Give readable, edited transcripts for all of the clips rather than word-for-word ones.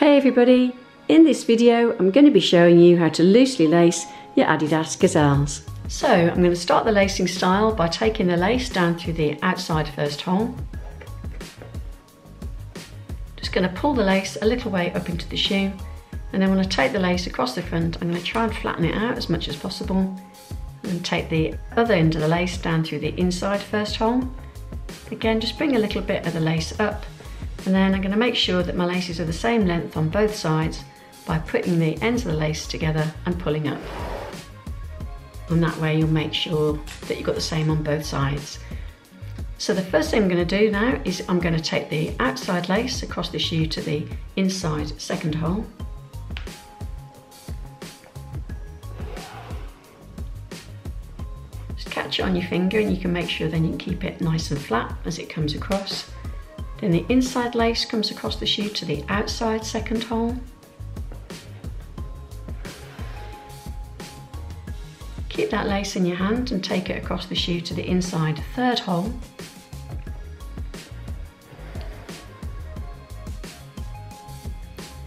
Hey everybody, in this video I'm going to be showing you how to loosely lace your Adidas Gazelles. So I'm going to start the lacing style by taking the lace down through the outside first hole. Just going to pull the lace a little way up into the shoe, and then when I take the lace across the front I'm going to try and flatten it out as much as possible, and take the other end of the lace down through the inside first hole. Again, just bring a little bit of the lace up, and then I'm going to make sure that my laces are the same length on both sides by putting the ends of the lace together and pulling up. And that way you'll make sure that you've got the same on both sides. So the first thing I'm going to do now is I'm going to take the outside lace across the shoe to the inside second hole. Just catch it on your finger and you can make sure then you can keep it nice and flat as it comes across. Then the inside lace comes across the shoe to the outside second hole. Keep that lace in your hand and take it across the shoe to the inside third hole.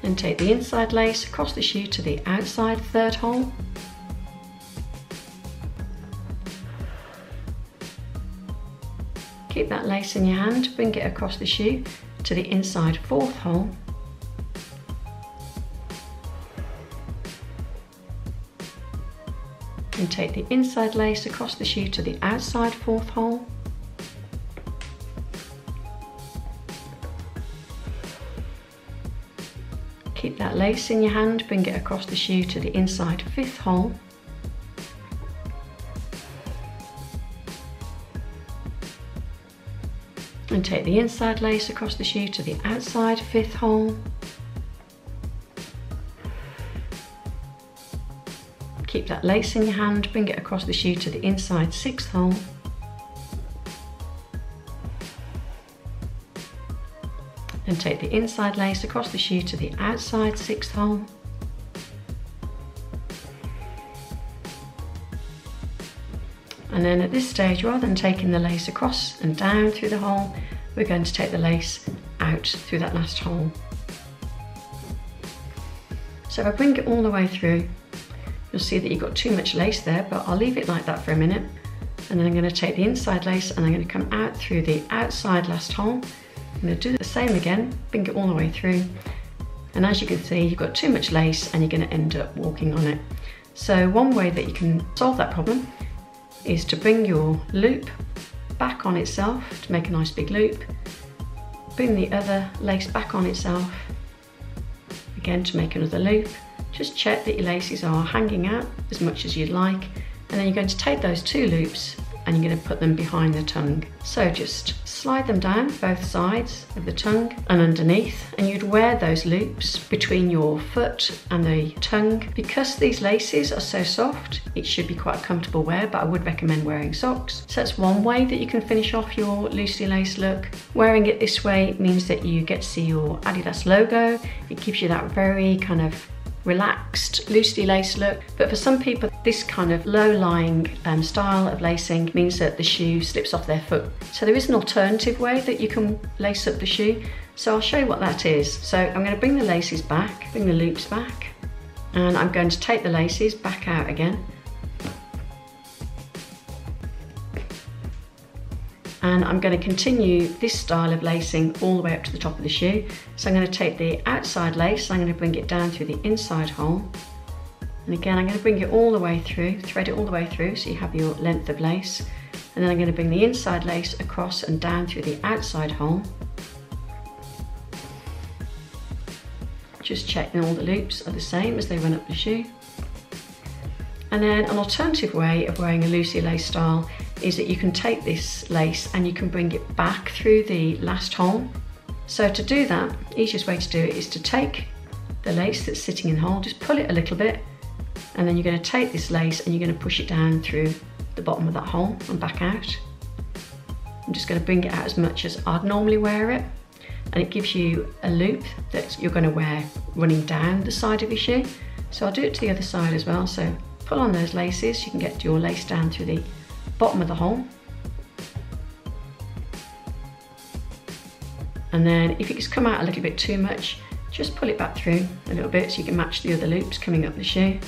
Then take the inside lace across the shoe to the outside third hole. Keep that lace in your hand, bring it across the shoe to the inside fourth hole. And take the inside lace across the shoe to the outside fourth hole. Keep that lace in your hand, bring it across the shoe to the inside fifth hole. And take the inside lace across the shoe to the outside fifth hole. Keep that lace in your hand, bring it across the shoe to the inside sixth hole. Then take the inside lace across the shoe to the outside sixth hole. And then at this stage, rather than taking the lace across and down through the hole, we're going to take the lace out through that last hole. So if I bring it all the way through, you'll see that you've got too much lace there, but I'll leave it like that for a minute. And then I'm going to take the inside lace and I'm going to come out through the outside last hole. I'm going to do the same again, bring it all the way through. And as you can see, you've got too much lace and you're going to end up walking on it. So one way that you can solve that problem is to bring your loop back on itself to make a nice big loop. Bring the other lace back on itself, again to make another loop. Just check that your laces are hanging out as much as you'd like, and then you're going to take those two loops and you're going to put them behind the tongue. So just slide them down both sides of the tongue and underneath, and you'd wear those loops between your foot and the tongue. Because these laces are so soft, it should be quite a comfortable wear, but I would recommend wearing socks. So that's one way that you can finish off your loosely laced look. Wearing it this way means that you get to see your Adidas logo. It gives you that very kind of relaxed, loosely laced look. But for some people, this kind of low-lying style of lacing means that the shoe slips off their foot. So there is an alternative way that you can lace up the shoe. So I'll show you what that is. So I'm going to bring the laces back, bring the loops back, and I'm going to take the laces back out again. And I'm going to continue this style of lacing all the way up to the top of the shoe. So I'm going to take the outside lace, I'm going to bring it down through the inside hole. And again, I'm going to bring it all the way through, thread it all the way through so you have your length of lace. And then I'm going to bring the inside lace across and down through the outside hole. Just check that all the loops are the same as they run up the shoe. And then an alternative way of wearing a loosely laced style is that you can take this lace and you can bring it back through the last hole. So to do that, the easiest way to do it is to take the lace that's sitting in the hole, just pull it a little bit, and then you're going to take this lace and you're going to push it down through the bottom of that hole and back out. I'm just going to bring it out as much as I'd normally wear it, and it gives you a loop that you're going to wear running down the side of your shoe. So I'll do it to the other side as well. So pull on those laces, you can get your lace down through the bottom of the hole. And then if it's come out a little bit too much, just pull it back through a little bit so you can match the other loops coming up the shoe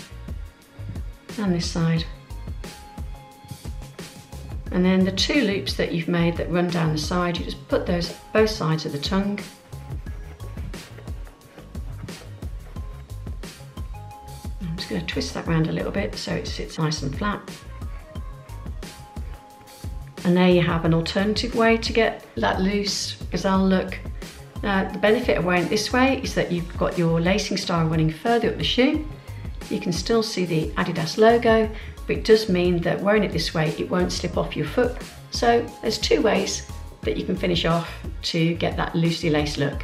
and this side. And then the 2 loops that you've made that run down the side, you just put those both sides of the tongue. I'm just going to twist that round a little bit so it sits nice and flat. And there you have an alternative way to get that loose gazelle look. The benefit of wearing it this way is that you've got your lacing style running further up the shoe. You can still see the Adidas logo, but it does mean that wearing it this way, it won't slip off your foot. So there's 2 ways that you can finish off to get that loosely laced look.